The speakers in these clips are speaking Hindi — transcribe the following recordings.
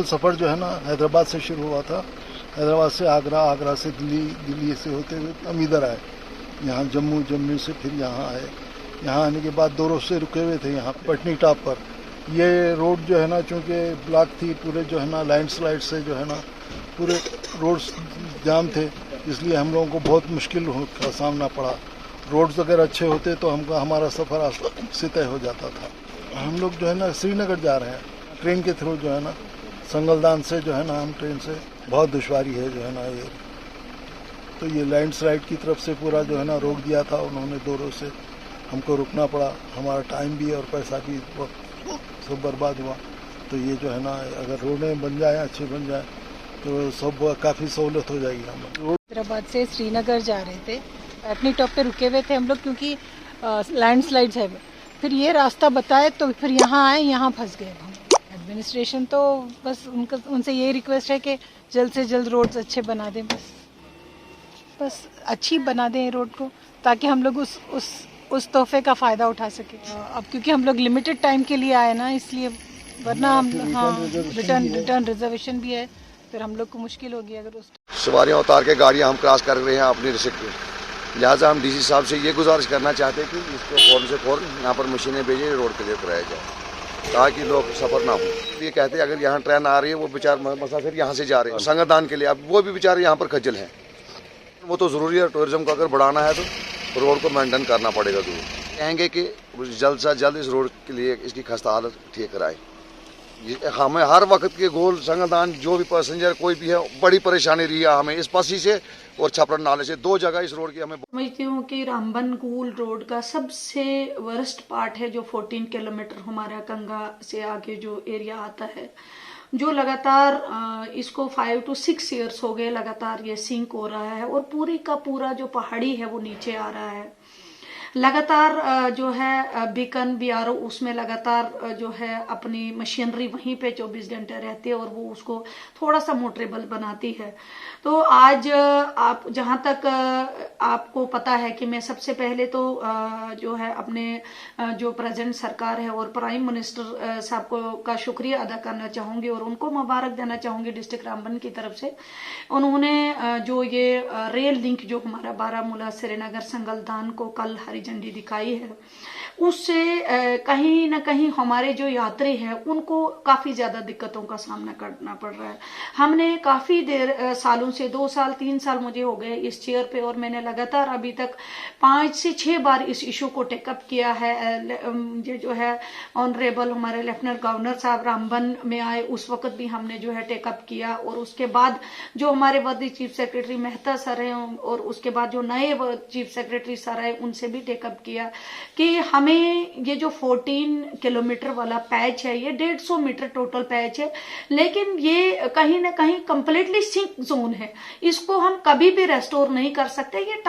सफर जो है ना हैदराबाद से शुरू हुआ था, हैदराबाद से आगरा, आगरा से दिल्ली, दिल्ली से होते हुए हम इधर आए, यहाँ जम्मू, जम्मू से फिर यहाँ आए। यहाँ आने के बाद 2 रोज से रुके हुए थे यहाँ पटनी टॉप पर। ये रोड जो है ना चूँकि ब्लॉक थी, पूरे जो है ना लैंडस्लाइड से जो है ना पूरे रोड जाम थे, इसलिए हम लोगों को बहुत मुश्किल का सामना पड़ा। रोड्स अगर अच्छे होते तो हमारा सफ़र आसानी से तय हो जाता था। हम लोग जो है ना श्रीनगर जा रहे हैं ट्रेन के थ्रू, जो है ना संगलदान से जो है ना हम ट्रेन से, बहुत दुश्वारी है जो है ना ये। तो ये लैंडस्लाइड की तरफ से पूरा जो है ना रोक दिया था उन्होंने, 2 रोज से हमको रुकना पड़ा, हमारा टाइम भी और पैसा भी सब बर्बाद हुआ। तो ये जो है ना अगर रोडें बन जाए, अच्छे बन जाए तो सब काफ़ी सहूलत हो जाएगी। हम लोग हैदराबाद से श्रीनगर जा रहे थे, पटनी टॉप पे रुके हुए थे हम लोग क्योंकि लैंडस्लाइड्स है। फिर ये रास्ता बताए तो फिर यहाँ आए, यहाँ फंस गए हम। एडमिनिस्ट्रेशन तो बस उनसे ये रिक्वेस्ट है कि जल्द से जल्द रोड्स अच्छे बना दें, बस अच्छी बना दें रोड को, ताकि हम लोग उस तोहफे का फ़ायदा उठा सके। अब क्योंकि हम लोग लिमिटेड टाइम के लिए आए ना, इसलिए, वरना हम रिटर्न रिजर्वेशन भी है, फिर हम लोग को मुश्किल होगी अगर उस सवारियाँ उतार के गाड़ियाँ हम क्रॉस कर रहे हैं अपनी रिस्क पे। लिहाजा हम डीसी साहब से ये गुजारिश करना चाहते हैं कि इसको फ़ौरन से फ़ौरन यहाँ पर मशीनें भेजें, रोड क्लियर कराया जाए ताकि लोग सफ़र ना हो। ये कहते हैं अगर यहाँ ट्रेन आ रही है, वो बेचार मुसाफिर यहाँ से जा रहे हैं संगदान के लिए, अब वो भी बेचारे यहाँ पर खज्जल हैं। वो तो ज़रूरी है, टूरिज्म को अगर बढ़ाना है तो रोड को मेंटेन करना पड़ेगा। जरूर कहेंगे कि जल्द से जल्द इस रोड के लिए इसकी खस्ता हालत ठीक कराए। हमें हर वक्त के गोल संगदान जो भी पैसेंजर कोई भी है, बड़ी परेशानी रही है हमें इस पसी से और छपरन नाले से, 2 जगह इस रोड की हमें। समझती हूँ कि रामबन कूल रोड का सबसे वर्स्ट पार्ट है जो 14 किलोमीटर हमारा कंगा से आगे जो एरिया आता है, जो लगातार इसको 5 to 6 years हो गए लगातार ये सिंक हो रहा है और पूरी का पूरा जो पहाड़ी है वो नीचे आ रहा है। लगातार जो है बीकन BRO उसमें लगातार जो है अपनी मशीनरी वहीं पे 24 घंटे रहती है और वो उसको थोड़ा सा मोटरेबल बनाती है। तो आज आप जहां तक आपको पता है कि मैं सबसे पहले तो जो है अपने जो प्रेजेंट सरकार है और प्राइम मिनिस्टर साहब को का शुक्रिया अदा करना चाहूंगी और उनको मुबारक देना चाहूंगी डिस्ट्रिक्ट रामबन की तरफ से। उन्होंने जो ये रेल लिंक जो हमारा बारामूला श्रीनगर संगलदान को कल हरी झंडी दिखाई है, उससे कहीं ना कहीं हमारे जो यात्री हैं उनको काफी ज्यादा दिक्कतों का सामना करना पड़ रहा है। हमने काफी देर सालों से 2 साल 3 साल मुझे हो गए इस चेयर पे और मैंने लगातार अभी तक 5 से 6 बार इस इशू को टेकअप किया है। ये जो है ऑनरेबल हमारे लेफ्टिनेंट गवर्नर साहब रामबन में आए, उस वक्त भी हमने जो है टेकअप किया और उसके बाद जो हमारे वर्दी चीफ सेक्रेटरी मेहता सर हैं और उसके बाद जो नए चीफ सेक्रेटरी सर है उनसे भी टेकअप किया कि हमें ये जो 14 किलोमीटर वाला पैच है, ये 150 मीटर टोटल पैच है, लेकिन ये कहीं ना कहीं कंप्लीटली सिंक जोन है। इसको हम कभी भी रेस्टोर नहीं कर सकते। ये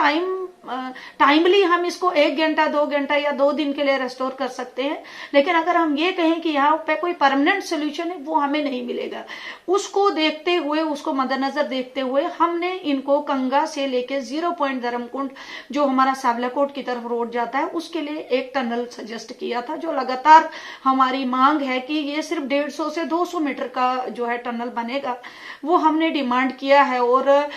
टाइमली हम इसको 1 घंटा 2 घंटा या 2 दिन के लिए रेस्टोर कर सकते हैं, लेकिन अगर हम ये कहें कि यहाँ पे कोई परमानेंट सोल्यूशन है, वो हमें नहीं मिलेगा। उसको देखते हुए, उसको मद्देनजर देखते हुए हमने इनको कंगा से लेके 0 पॉइंट धर्मकुंड जो हमारा सावलाकोट की तरफ रोड जाता है उसके लिए एक टनल सजेस्ट किया था, जो लगातार हमारी मांग है कि ये सिर्फ 150 से 200 मीटर का जो है टनल बनेगा, वो हमने डिमांड किया है। और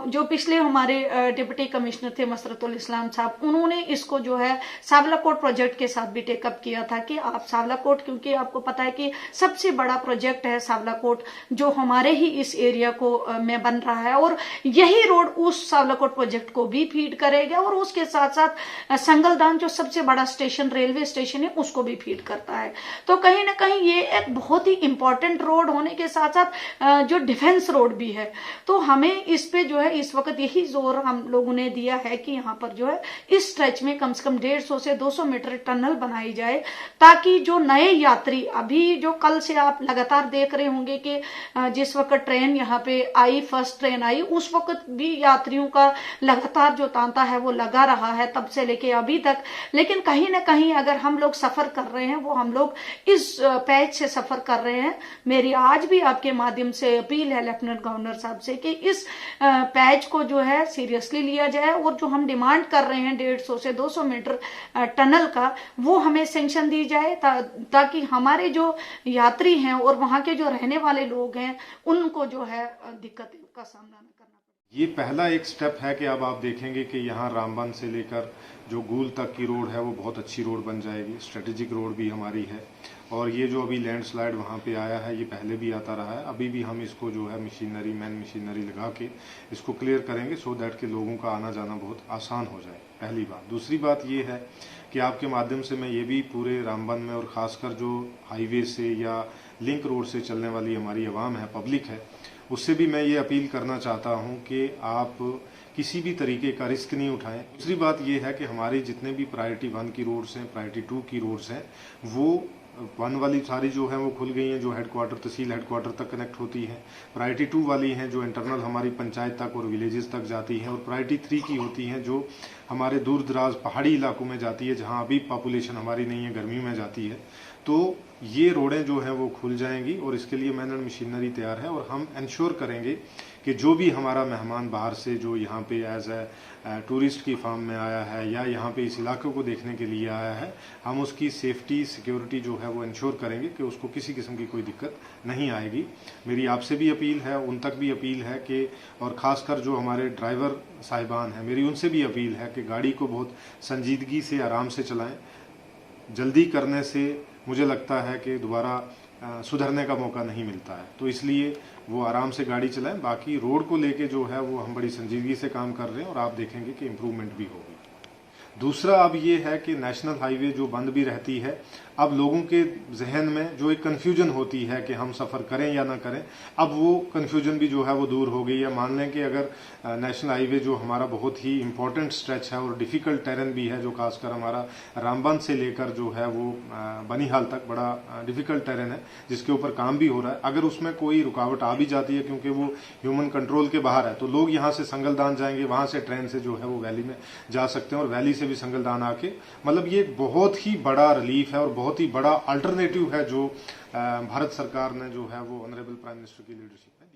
जो पिछले हमारे डिप्टी कमिश्नर थे मसरतुल इस्लाम साहब, उन्होंने इसको जो है सावलाकोट प्रोजेक्ट के साथ भी टेकअप किया था कि आप सावलाकोट, क्योंकि आपको पता है कि सबसे बड़ा प्रोजेक्ट है सावलाकोट जो हमारे ही इस एरिया को में बन रहा है और यही रोड उस सावलाकोट प्रोजेक्ट को भी फीड करेगा और उसके साथ साथ संगलदान जो सबसे बड़ा स्टेशन रेलवे स्टेशन है उसको भी फीड करता है। तो कहीं ना कहीं ये एक बहुत ही इंपॉर्टेंट रोड होने के साथ साथ जो डिफेंस रोड भी है। तो हमें इस पे जो है इस वक्त यही जोर हम लोगों ने दिया है कि यहाँ पर जो है इस स्ट्रेच में कम से कम 150 से 200 मीटर टनल बनाई जाए, ताकि जो नए यात्री अभी जो कल से आप लगातार देख रहे होंगे कि जिस वक्त ट्रेन यहाँ पे आई, फर्स्ट ट्रेन आई, उस वक्त भी यात्रियों का लगातार जो तांता है वो लगा रहा है तब से लेके अभी तक। लेकिन कहीं ना कहीं अगर हम लोग सफर कर रहे हैं वो हम लोग इस पैच से सफर कर रहे हैं। मेरी आज भी आपके माध्यम से अपील है लेफ्टिनेंट गवर्नर साहब से कि इस पैच को जो है सीरियसली लिया जाए, और जो हम डिमांड कर रहे हैं 150 से 200 मीटर टनल का, वो हमें सेंक्शन दी जाए, ताकि हमारे जो यात्री हैं और वहां के जो रहने वाले लोग हैं उनको जो है दिक्कत का सामना न करना पड़े। ये पहला एक स्टेप है कि अब आप देखेंगे कि यहाँ रामबन से लेकर जो गूल तक की रोड है वो बहुत अच्छी रोड बन जाएगी, स्ट्रेटेजिक रोड भी हमारी है। और ये जो अभी लैंडस्लाइड वहाँ पे आया है ये पहले भी आता रहा है, अभी भी हम इसको जो है मैन मशीनरी लगा के इसको क्लियर करेंगे सो दैट कि लोगों का आना जाना बहुत आसान हो जाए, पहली बात। दूसरी बात ये है कि आपके माध्यम से मैं ये भी पूरे रामबन में और ख़ासकर जो हाईवे से या लिंक रोड से चलने वाली हमारी आवाम है, पब्लिक है, उससे भी मैं ये अपील करना चाहता हूँ कि आप किसी भी तरीके का रिस्क नहीं उठाएं। दूसरी बात ये है कि हमारी जितने भी प्रायोरिटी 1 की रोड्स हैं, प्रायोरिटी 2 की रोड्स हैं, वो 1 वाली सारी जो है वो खुल गई हैं, जो हेडक्वार्टर, तहसील हेडक्वार्टर तक कनेक्ट होती हैं। प्रायोरिटी 2 वाली हैं जो इंटरनल हमारी पंचायत तक और विलेजेस तक जाती हैं, और प्रायोरिटी 3 की होती हैं जो हमारे दूर दराज पहाड़ी इलाकों में जाती है, जहाँ अभी पॉपुलेशन हमारी नहीं है, गर्मी में जाती है। तो ये रोडें जो हैं वो खुल जाएंगी और इसके लिए मैन एंड मशीनरी तैयार है, और हम इंश्योर करेंगे कि जो भी हमारा मेहमान बाहर से जो यहाँ पे एज ए टूरिस्ट की फार्म में आया है या यहाँ पे इस इलाके को देखने के लिए आया है, हम उसकी सेफ्टी सिक्योरिटी जो है वो इंश्योर करेंगे कि उसको किसी किस्म की कोई दिक्कत नहीं आएगी। मेरी आपसे भी अपील है, उन तक भी अपील है कि, और ख़ासकर जो हमारे ड्राइवर साहिबान हैं, मेरी उनसे भी अपील है कि गाड़ी को बहुत संजीदगी से, आराम से चलाएं। जल्दी करने से मुझे लगता है कि दोबारा सुधरने का मौका नहीं मिलता है, तो इसलिए वो आराम से गाड़ी चलाएं। बाकी रोड को लेके जो है वो हम बड़ी संजीदगी से काम कर रहे हैं और आप देखेंगे कि इम्प्रूवमेंट भी होगी। दूसरा अब ये है कि नेशनल हाईवे जो बंद भी रहती है, अब लोगों के जहन में जो एक कन्फ्यूजन होती है कि हम सफ़र करें या ना करें, अब वो कन्फ्यूजन भी जो है वो दूर हो गई है। मान लें कि अगर नेशनल हाईवे जो हमारा बहुत ही इम्पोर्टेंट स्ट्रेच है और डिफ़िकल्ट टेरेन भी है, जो खासकर हमारा रामबन से लेकर जो है वो बनिहाल तक बड़ा डिफ़िकल्ट टेरेन है जिसके ऊपर काम भी हो रहा है, अगर उसमें कोई रुकावट आ भी जाती है क्योंकि वो ह्यूमन कंट्रोल के बाहर है, तो लोग यहाँ से संगलदान जाएंगे, वहाँ से ट्रेन से जो है वो वैली में जा सकते हैं और वैली से भी संगलदान आके, मतलब ये बहुत ही बड़ा रिलीफ है और बहुत ही बड़ा अल्टरनेटिव है जो भारत सरकार ने जो है वो ऑनरेबल प्राइम मिनिस्टर की लीडरशिप में